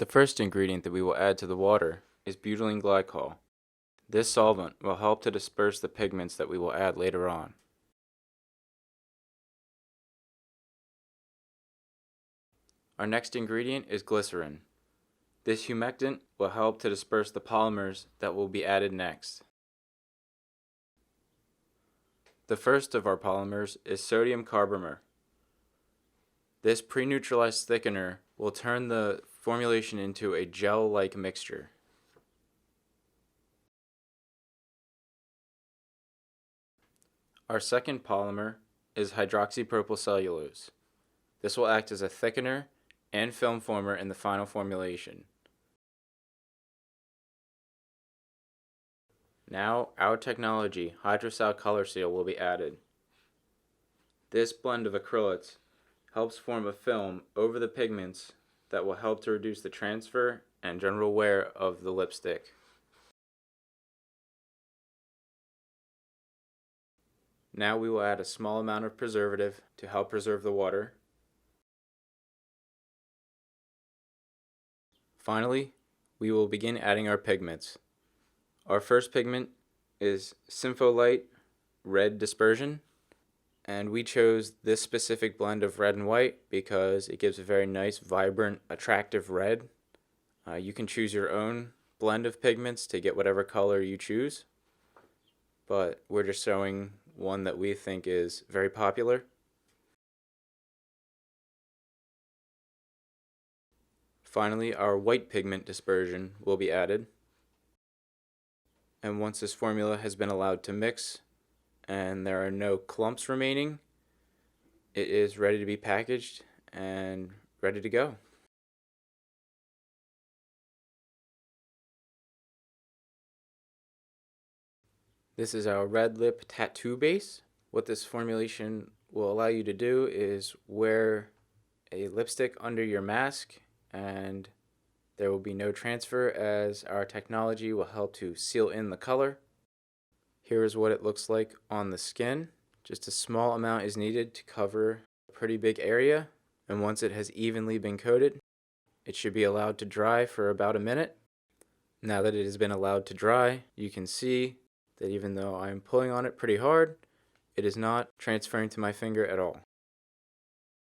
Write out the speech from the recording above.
The first ingredient that we will add to the water is butylene glycol. This solvent will help to disperse the pigments that we will add later on. Our next ingredient is glycerin. This humectant will help to disperse the polymers that will be added next. The first of our polymers is sodium carbomer. This pre-neutralized thickener will turn the formulation into a gel-like mixture. Our second polymer is hydroxypropyl cellulose. This will act as a thickener and film former in the final formulation. Now, our technology, HydroSal color seal, will be added. This blend of acrylates helps form a film over the pigments that will help to reduce the transfer and general wear of the lipstick. Now we will add a small amount of preservative to help preserve the water. Finally, we will begin adding our pigments. Our first pigment is Sympholight Red Dispersion, and we chose this specific blend of red and white because it gives a very nice, vibrant, attractive red. You can choose your own blend of pigments to get whatever color you choose, but we're just showing one that we think is very popular. Finally, our white pigment dispersion will be added. And once this formula has been allowed to mix and there are no clumps remaining, it is ready to be packaged and ready to go. This is our red lip tattoo base. What this formulation will allow you to do is wear a lipstick under your mask, and there will be no transfer as our technology will help to seal in the color. Here is what it looks like on the skin. Just a small amount is needed to cover a pretty big area, and once it has evenly been coated, it should be allowed to dry for about a minute. Now that it has been allowed to dry, you can see that even though I'm pulling on it pretty hard, it is not transferring to my finger at all.